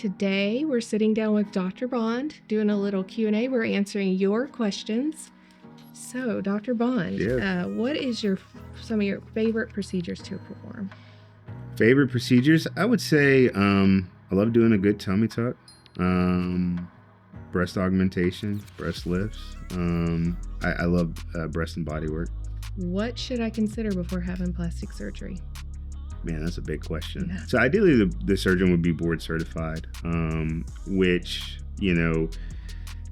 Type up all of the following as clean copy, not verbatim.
today we're sitting down with Dr. Bond, doing a little Q&A. We're answering your questions. So, Dr. Bond, what is some of your favorite procedures to perform? Favorite procedures? I would say I love doing a good tummy tuck, breast augmentation, breast lifts. I love breast and body work. What should I consider before having plastic surgery? Man, that's a big question. Yeah. So ideally, the surgeon would be board certified, which,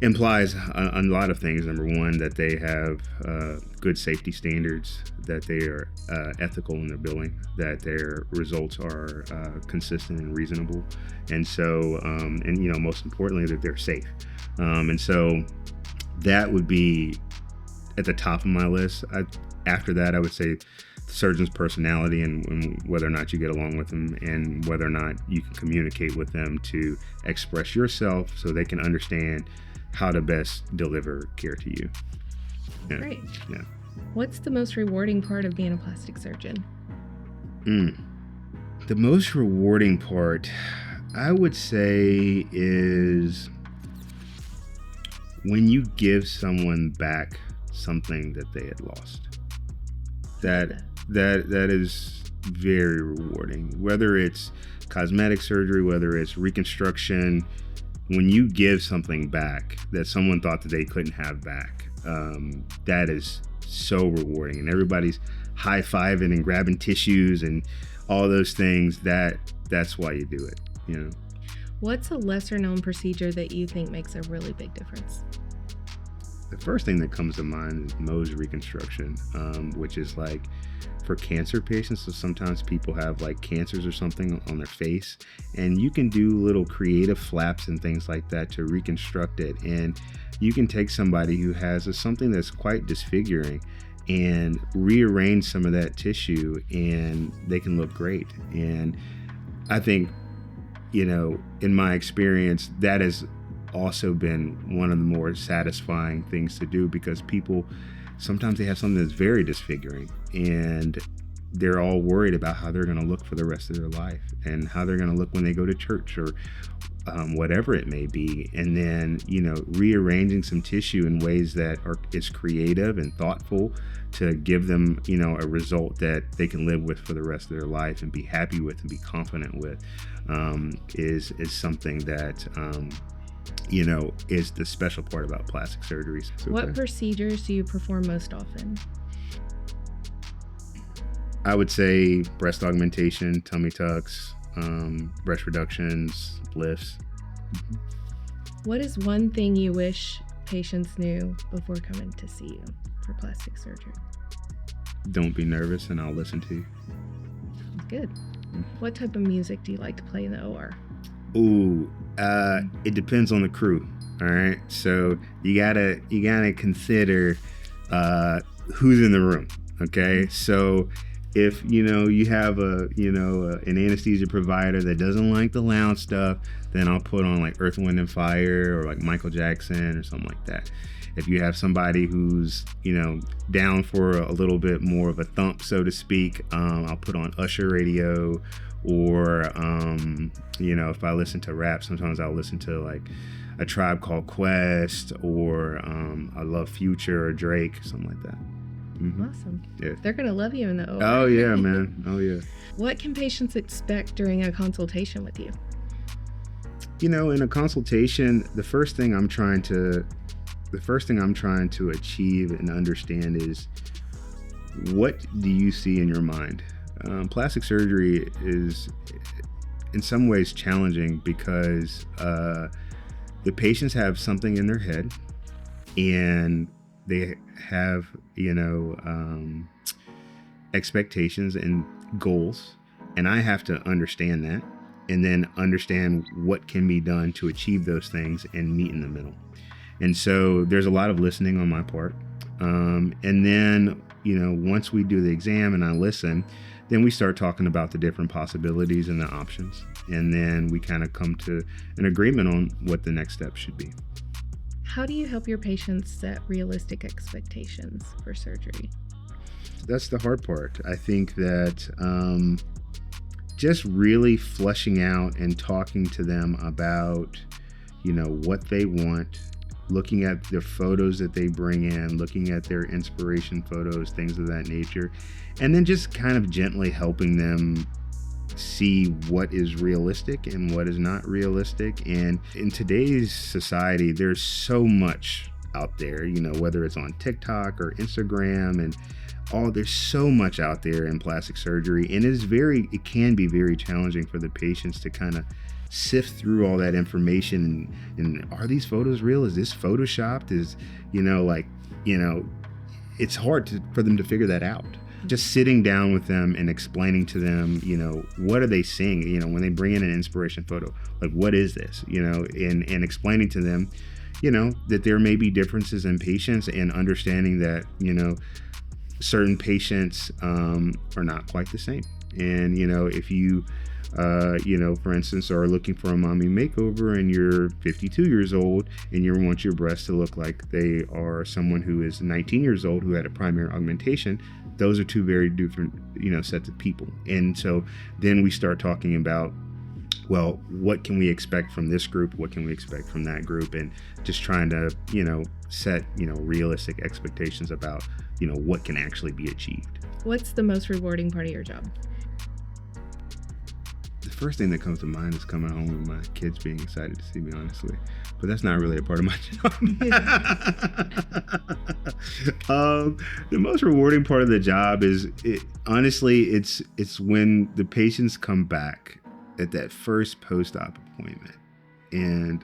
implies a lot of things. Number one, that they have good safety standards, that they are ethical in their billing, that their results are consistent and reasonable. And so, most importantly, that they're safe. And so that would be at the top of my list. After that, I would say the surgeon's personality and whether or not you get along with them and whether or not you can communicate with them to express yourself so they can understand how to best deliver care to you. Yeah. Great. Yeah. What's the most rewarding part of being a plastic surgeon? The most rewarding part, I would say, is when you give someone back something that they had lost. That is very rewarding. Whether it's cosmetic surgery, whether it's reconstruction, when you give something back that someone thought that they couldn't have back, that is so rewarding. And everybody's high-fiving and grabbing tissues and all those things. That's why you do it. What's a lesser-known procedure that you think makes a really big difference? The first thing that comes to mind is Mohs reconstruction, which is like for cancer patients. So sometimes people have like cancers or something on their face, and you can do little creative flaps and things like that to reconstruct it. And you can take somebody who has something that's quite disfiguring and rearrange some of that tissue, and they can look great. And I think, in my experience, that has also been one of the more satisfying things to do, because people sometimes they have something that's very disfiguring and they're all worried about how they're going to look for the rest of their life and how they're going to look when they go to church or whatever it may be. And then, rearranging some tissue in ways that is creative and thoughtful to give them, a result that they can live with for the rest of their life and be happy with and be confident with, is something that, is the special part about plastic surgeries. What procedures do you perform most often? I would say breast augmentation, tummy tucks, breast reductions, lifts. What is one thing you wish patients knew before coming to see you for plastic surgery? Don't be nervous, and I'll listen to you. Good. What type of music do you like to play in the OR? Ooh, it depends on the crew. All right, so you gotta consider who's in the room. Okay, so if you have an anesthesia provider that doesn't like the loud stuff, then I'll put on like Earth, Wind and Fire or like Michael Jackson or something like that. If you have somebody who's down for a little bit more of a thump, so to speak, I'll put on Usher radio. Or, if I listen to rap, sometimes I'll listen to like a Tribe Called Quest, or I love Future or Drake, something like that. Mm-hmm. Awesome. Yeah. They're going to love you in the OR. Oh, yeah, man. Oh, yeah. What can patients expect during a consultation with you? In a consultation, the first thing I'm trying to achieve and understand is, what do you see in your mind? Plastic surgery is in some ways challenging because the patients have something in their head and they have, expectations and goals, and I have to understand that and then understand what can be done to achieve those things and meet in the middle. And so there's a lot of listening on my part. And then, once we do the exam and I listen, then we start talking about the different possibilities and the options. And then we kind of come to an agreement on what the next step should be. How do you help your patients set realistic expectations for surgery? That's the hard part. I think that just really fleshing out and talking to them about, what they want, looking at the photos that they bring in, looking at their inspiration photos, things of that nature, and then just kind of gently helping them see what is realistic and what is not realistic. And in today's society, there's so much out there, whether it's on TikTok or Instagram and there's so much out there in plastic surgery, and it can be very challenging for the patients to kind of sift through all that information and are these photos real? Is this photoshopped? It's hard for them to figure that out. Just sitting down with them and explaining to them, what are they seeing? When they bring in an inspiration photo, like, what is this? And explaining to them, that there may be differences in patients, and understanding that, certain patients are not quite the same. And, if you, for instance, are looking for a mommy makeover and you're 52 years old and you want your breasts to look like they are someone who is 19 years old who had a primary augmentation, those are two very different, sets of people. And so then we start talking about, well, what can we expect from this group? What can we expect from that group? And just trying to, set, realistic expectations about, what can actually be achieved. What's the most rewarding part of your job? The first thing that comes to mind is coming home with my kids being excited to see me, honestly. But that's not really a part of my job. The most rewarding part of the job is, it's when the patients come back at that first post-op appointment, and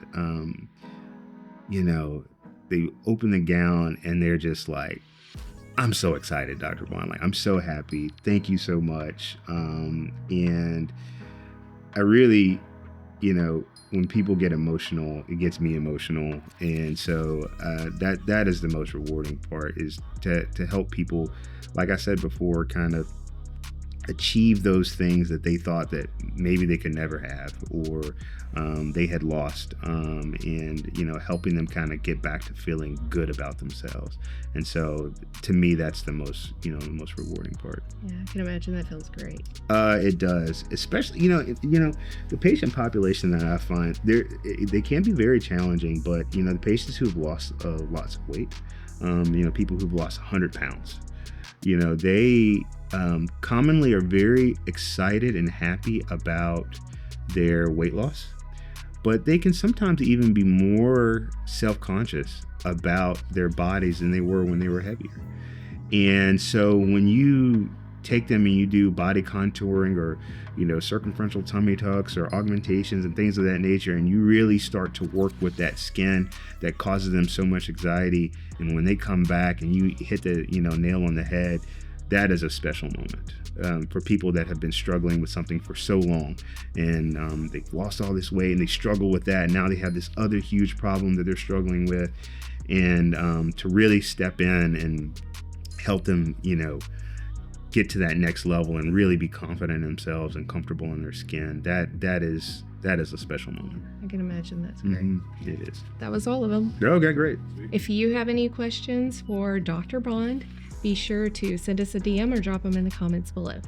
they open the gown and they're just like, I'm so excited, Dr. Bond. Like, I'm so happy. Thank you so much. And I really, when people get emotional, it gets me emotional. And so that is the most rewarding part, is to help people, like I said before, kind of achieve those things that they thought that maybe they could never have, or they had lost, and helping them kind of get back to feeling good about themselves. And so to me, that's the most rewarding part. Yeah, I can imagine that feels great. It does, especially the patient population that I find, they can be very challenging, but the patients who've lost lots of weight, people who've lost 100 pounds, they commonly are very excited and happy about their weight loss, but they can sometimes even be more self-conscious about their bodies than they were when they were heavier. And so when you take them and you do body contouring, or circumferential tummy tucks or augmentations and things of that nature, and you really start to work with that skin that causes them so much anxiety, and when they come back and you hit the nail on the head, that is a special moment for people that have been struggling with something for so long, and they've lost all this weight and they struggle with that, and now they have this other huge problem that they're struggling with, and to really step in and help them get to that next level and really be confident in themselves and comfortable in their skin, that is a special moment. I can imagine that's great. Mm-hmm. It is. That was all of them. Okay, great. If you have any questions for Dr. Bond, be sure to send us a DM or drop them in the comments below.